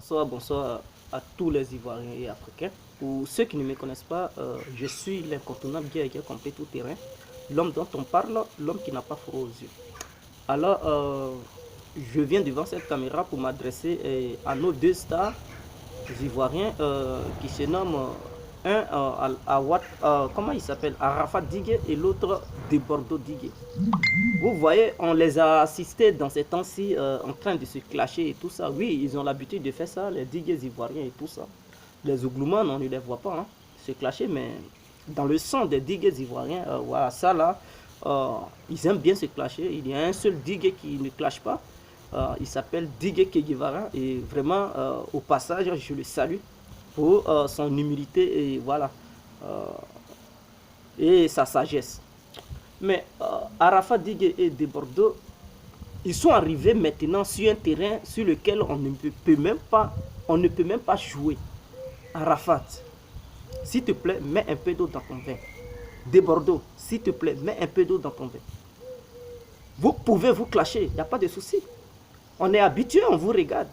Bonsoir, bonsoir à tous les Ivoiriens et Africains. Pour ceux qui ne me connaissent pas, je suis l'incontournable guerrier complet tout terrain, l'homme dont on parle, l'homme qui n'a pas froid aux yeux. Alors, je viens devant cette caméra pour m'adresser à nos deux stars Ivoiriens qui se nomment un comment il s'appelle, Arafat Digue et l'autre de Bordeaux Digue. Vous voyez, on les a assistés dans ces temps-ci en train de se clasher et tout ça. Oui, ils ont l'habitude de faire ça, les digues ivoiriens et tout ça. Les Ougloumans, on ne les voit pas se clasher, mais dans le sang des digues ivoiriens, voilà, ça là, ils aiment bien se clasher. Il y a un seul digue qui ne clash pas. Il s'appelle Digue Kegivara et vraiment, au passage, je le salue pour son humilité et voilà, et sa sagesse. Mais Arafat Digue et de Bordeaux, ils sont arrivés maintenant sur un terrain sur lequel on ne peut même pas jouer. Arafat, s'il te plaît, mets un peu d'eau dans ton vin. De Bordeaux, s'il te plaît, mets un peu d'eau dans ton vin. Vous pouvez vous clasher, il n'y a pas de souci. On est habitué, on vous regarde.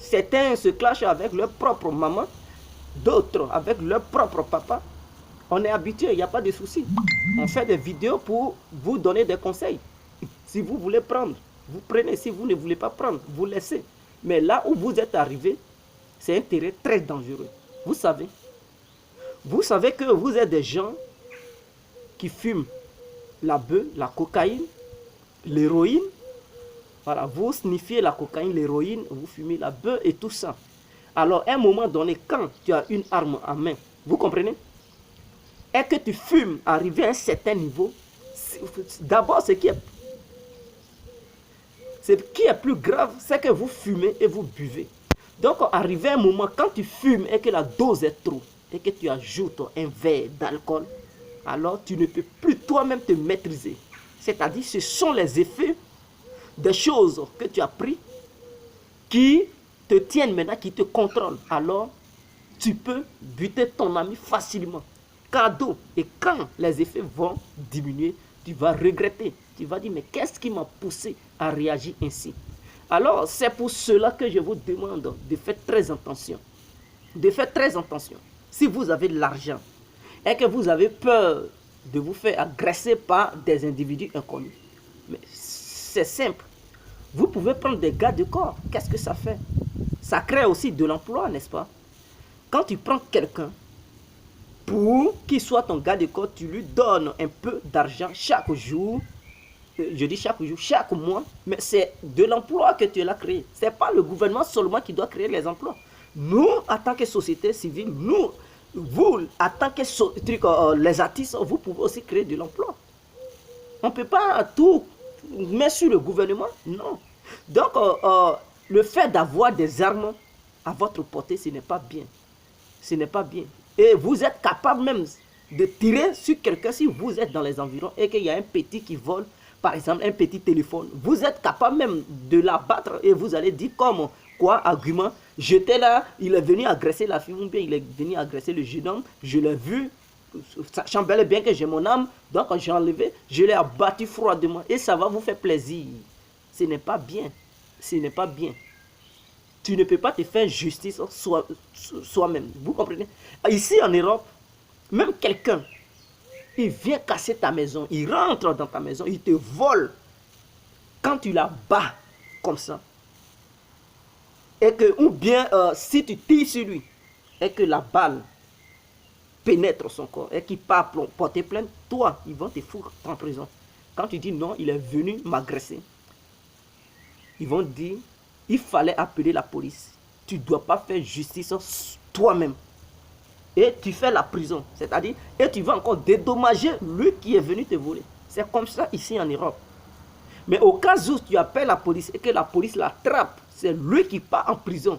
Certains se clashent avec leur propre maman, d'autres avec leur propre papa. On est habitué, il n'y a pas de souci. On fait des vidéos pour vous donner des conseils. Si vous voulez prendre, vous prenez. Si vous ne voulez pas prendre, vous laissez. Mais là où vous êtes arrivé, c'est un terrain très dangereux. Vous savez que vous êtes des gens qui fument la bœuf, la cocaïne, l'héroïne. Voilà, vous sniffiez la cocaïne, l'héroïne, vous fumez la bœuf et tout ça. Alors, à un moment donné, quand tu as une arme en main, vous comprenez? Et que tu fumes, arrivé à un certain niveau, d'abord ce qui est plus grave, c'est que vous fumez et vous buvez. Donc, arrivé à un moment, quand tu fumes et que la dose est trop, et que tu ajoutes un verre d'alcool, alors tu ne peux plus toi-même te maîtriser. C'est-à-dire, ce sont les effets des choses que tu as pris qui te tiennent maintenant, qui te contrôlent. Alors, tu peux buter ton ami facilement. Cadeau. Et quand les effets vont diminuer, tu vas regretter. Tu vas dire, mais qu'est-ce qui m'a poussé à réagir ainsi? Alors, c'est pour cela que je vous demande de faire très attention. De faire très attention. Si vous avez de l'argent et que vous avez peur de vous faire agresser par des individus inconnus, mais c'est simple. Vous pouvez prendre des gardes de corps. Qu'est-ce que ça fait? Ça crée aussi de l'emploi, n'est-ce pas? Quand tu prends quelqu'un, pour qu'il soit ton garde de corps, tu lui donnes un peu d'argent chaque jour. Je dis chaque jour, chaque mois, mais c'est de l'emploi que tu l'as créé. Ce n'est pas le gouvernement seulement qui doit créer les emplois. Nous, en tant que société civile, vous, en tant que les artistes, vous pouvez aussi créer de l'emploi. On ne peut pas tout mettre sur le gouvernement, non. Donc, le fait d'avoir des armes à votre portée, ce n'est pas bien. Ce n'est pas bien. Et vous êtes capable même de tirer sur quelqu'un si vous êtes dans les environs et qu'il y a un petit qui vole, par exemple, un petit téléphone. Vous êtes capable même de l'abattre et vous allez dire comme quoi, argument, j'étais là, il est venu agresser la fille, ou bien il est venu agresser le jeune homme, je l'ai vu, sachant bel et bien que j'ai mon âme, donc j'ai enlevé, je l'ai abattu froidement et ça va vous faire plaisir. Ce n'est pas bien. Ce n'est pas bien. Tu ne peux pas te faire justice soi-même. Vous comprenez? Ici en Europe, même quelqu'un, il vient casser ta maison, il rentre dans ta maison, il te vole. Quand tu la bats comme ça, et que, ou bien si tu tires sur lui, et que la balle pénètre son corps, et qu'il part porter plainte, toi, ils vont te foutre en prison. Quand tu dis non, il est venu m'agresser, ils vont dire, il fallait appeler la police. Tu ne dois pas faire justice toi-même. Et tu fais la prison. C'est-à-dire, et tu vas encore dédommager lui qui est venu te voler. C'est comme ça ici en Europe. Mais au cas où tu appelles la police et que la police l'attrape, c'est lui qui part en prison.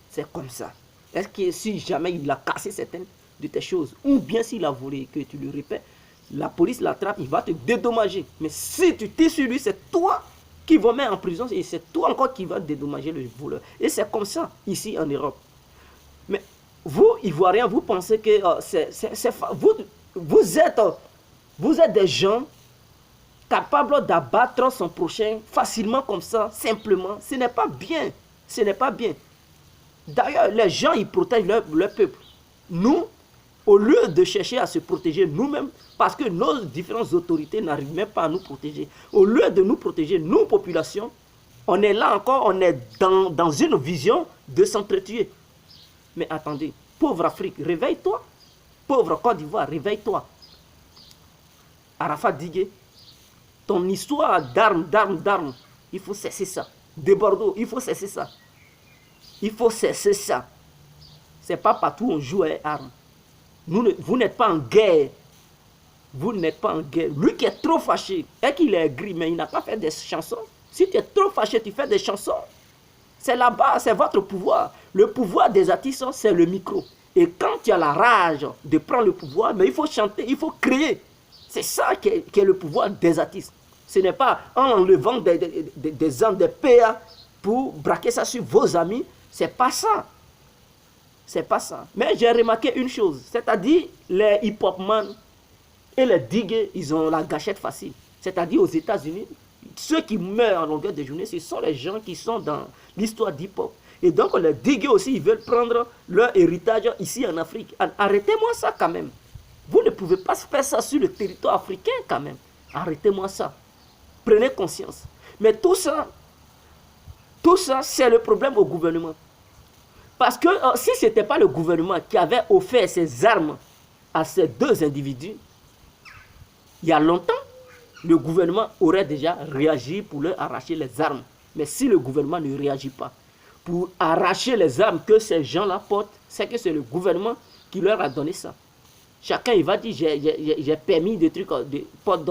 C'est comme ça. Est-ce que si jamais il a cassé certaines de tes choses, ou bien s'il a volé et que tu le répètes, la police l'attrape, il va te dédommager. Mais si tu tires sur lui, c'est toi qui va mettre en prison et c'est toi encore qui va dédommager le voleur. Et c'est comme ça ici en Europe. Mais vous, Ivoiriens, vous pensez que vous êtes des gens capables d'abattre son prochain facilement comme ça, simplement. Ce n'est pas bien. Ce n'est pas bien. D'ailleurs, les gens, ils protègent leur peuple. Nous, au lieu de chercher à se protéger nous-mêmes, parce que nos différentes autorités n'arrivent même pas à nous protéger, au lieu de nous protéger, nous, population, on est là encore, on est dans une vision de s'entretuer. Mais attendez, pauvre Afrique, réveille-toi. Pauvre Côte d'Ivoire, réveille-toi. Arafat Digué, ton histoire d'armes, il faut cesser ça. De Bordeaux, il faut cesser ça. Il faut cesser ça. C'est pas partout où on joue à armes. Vous n'êtes pas en guerre. Vous n'êtes pas en guerre. Lui qui est trop fâché, et qu'il est gris, mais il n'a pas fait des chansons. Si tu es trop fâché, tu fais des chansons. C'est là-bas, c'est votre pouvoir. Le pouvoir des artistes, c'est le micro. Et quand tu as la rage de prendre le pouvoir, mais il faut chanter, il faut créer. C'est ça qui est le pouvoir des artistes. Ce n'est pas en enlevant des armes, des PA pour braquer ça sur vos amis. C'est pas ça. C'est pas ça. Mais j'ai remarqué une chose. C'est-à-dire, les hip-hopman et les digues, ils ont la gâchette facile. C'est-à-dire, aux États-Unis, ceux qui meurent en longueur de journée, ce sont les gens qui sont dans l'histoire d'hip-hop. Et donc, les digues aussi, ils veulent prendre leur héritage ici en Afrique. Arrêtez-moi ça quand même. Vous ne pouvez pas faire ça sur le territoire africain quand même. Arrêtez-moi ça. Prenez conscience. Mais tout ça, c'est le problème au gouvernement. Parce que si ce n'était pas le gouvernement qui avait offert ses armes à ces deux individus, il y a longtemps, le gouvernement aurait déjà réagi pour leur arracher les armes. Mais si le gouvernement ne réagit pas pour arracher les armes que ces gens-là portent, c'est que c'est le gouvernement qui leur a donné ça. Chacun, il va dire, j'ai permis des trucs, des portes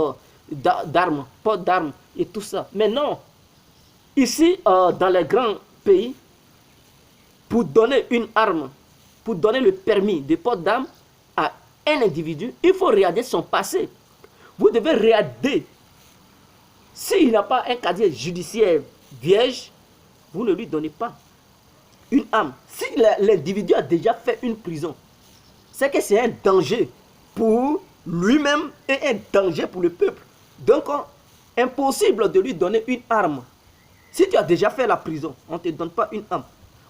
d'armes, portes d'armes et tout ça. Mais non, ici, dans les grands pays, pour donner une arme, pour donner le permis de port d'armes à un individu, il faut regarder son passé. Vous devez regarder. S'il n'a pas un casier judiciaire vierge, vous ne lui donnez pas une arme. Si l'individu a déjà fait une prison, c'est que c'est un danger pour lui-même et un danger pour le peuple. Donc, impossible de lui donner une arme. Si tu as déjà fait la prison, on ne te donne pas une arme.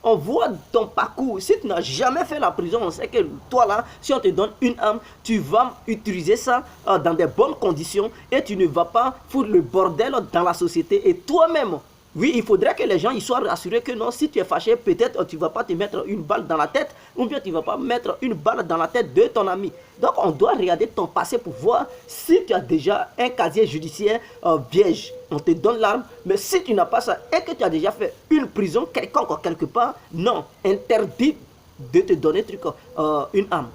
On voit ton parcours. Si tu n'as jamais fait la prison, on sait que toi là, si on te donne une arme, tu vas utiliser ça dans des bonnes conditions et tu ne vas pas foutre le bordel dans la société. Et toi-même, oui, il faudrait que les gens ils soient rassurés que non, si tu es fâché, peut-être tu ne vas pas te mettre une balle dans la tête ou bien tu ne vas pas mettre une balle dans la tête de ton ami. Donc on doit regarder ton passé pour voir si tu as déjà un casier judiciaire vierge. On te donne l'arme, mais si tu n'as pas ça et que tu as déjà fait une prison quelconque quelque part, non, interdit de te donner une arme.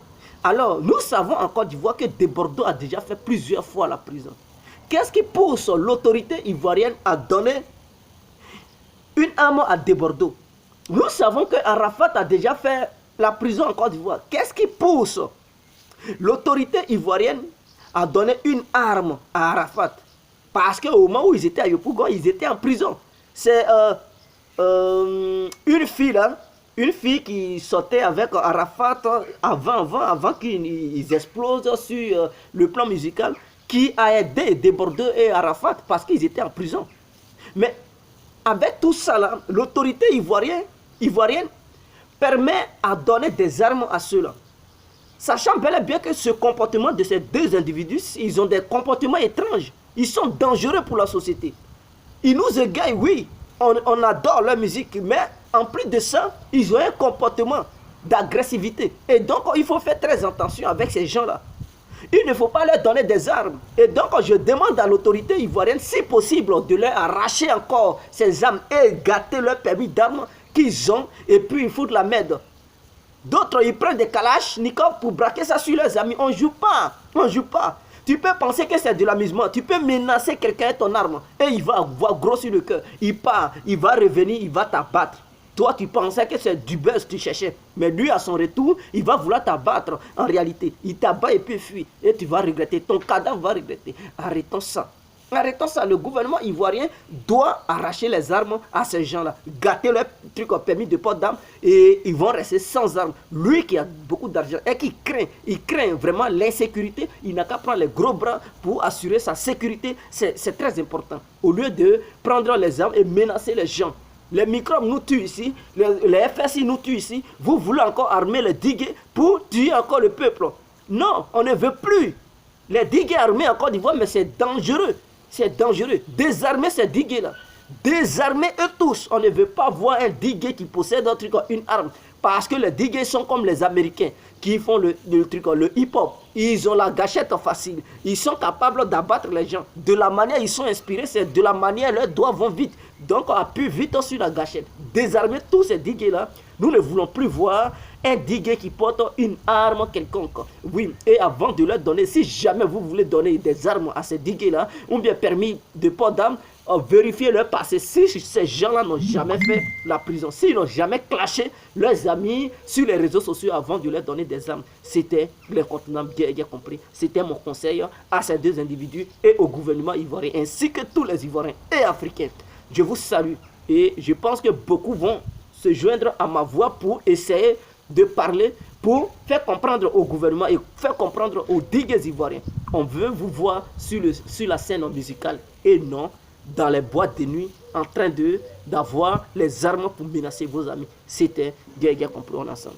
Alors, nous savons en Côte d'Ivoire que De Bordeaux a déjà fait plusieurs fois la prison. Qu'est-ce qui pousse l'autorité ivoirienne à donner une arme à De Bordeaux? Nous savons que Arafat a déjà fait la prison en Côte d'Ivoire. Qu'est-ce qui pousse l'autorité ivoirienne à donner une arme à Arafat? Parce qu'au moment où ils étaient à Yopougon, ils étaient en prison. C'est une fille là, une fille qui sortait avec Arafat avant qu'ils explosent sur le plan musical, qui a aidé De Bordeaux et Arafat parce qu'ils étaient en prison. Mais avec tout ça là, l'autorité ivoirienne permet à donner des armes à ceux-là. Sachant bel et bien que ce comportement de ces deux individus, ils ont des comportements étranges. Ils sont dangereux pour la société. Ils nous égayent, oui. On adore leur musique, mais en plus de ça, ils ont un comportement d'agressivité. Et donc, il faut faire très attention avec ces gens-là. Il ne faut pas leur donner des armes. Et donc, je demande à l'autorité ivoirienne, si possible, de leur arracher encore ces armes et gâter leur permis d'armes qu'ils ont, et puis ils foutent la merde. D'autres, ils prennent des kalachnikovs pour braquer ça sur leurs amis. On ne joue pas. On ne joue pas. Tu peux penser que c'est de l'amusement. Tu peux menacer quelqu'un avec ton arme. Et il va avoir gros sur le cœur. Il part, il va revenir, il va t'abattre. Toi, tu pensais que c'est du buzz que tu cherchais. Mais lui, à son retour, il va vouloir t'abattre. En réalité, il t'abat et puis fuit. Et tu vas regretter. Ton cadavre va regretter. Arrêtons ça. Arrêtons ça. Le gouvernement ivoirien doit arracher les armes à ces gens-là. Gâter leur truc au permis de port d'armes. Et ils vont rester sans armes. Lui qui a beaucoup d'argent et qui craint vraiment l'insécurité, il n'a qu'à prendre les gros bras pour assurer sa sécurité. C'est très important. Au lieu de prendre les armes et menacer les gens. Les microbes nous tuent ici, les FSI nous tuent ici. Vous voulez encore armer les digues pour tuer encore le peuple. Non, on ne veut plus. Les digues armées en Côte d'Ivoire, mais c'est dangereux. C'est dangereux. Désarmer ces digues-là. Désarmer eux tous. On ne veut pas voir un digue qui possède un truc, une arme. Parce que les digues sont comme les Américains qui font le hip-hop. Ils ont la gâchette facile. Ils sont capables d'abattre les gens. De la manière ils sont inspirés, c'est de la manière leurs doigts vont vite. Donc on appuie vite sur la gâchette. Désarmer tous ces digues-là. Nous ne voulons plus voir un digue qui porte une arme quelconque. Oui, et avant de leur donner, si jamais vous voulez donner des armes à ces digues-là, ou bien permis de port d'armes, vérifiez leur passé. Si ces gens-là n'ont jamais fait la prison, s'ils n'ont jamais clashé leurs amis sur les réseaux sociaux avant de leur donner des armes, c'était le continent bien compris. C'était mon conseil à ces deux individus et au gouvernement ivoirien, ainsi que tous les Ivoiriens et Africains. Je vous salue et je pense que beaucoup vont se joindre à ma voix pour essayer de parler, pour faire comprendre au gouvernement et faire comprendre aux digues ivoiriens. On veut vous voir sur la scène musicale et non dans les boîtes de nuit en train d'avoir les armes pour menacer vos amis. C'était Guerre compris ensemble.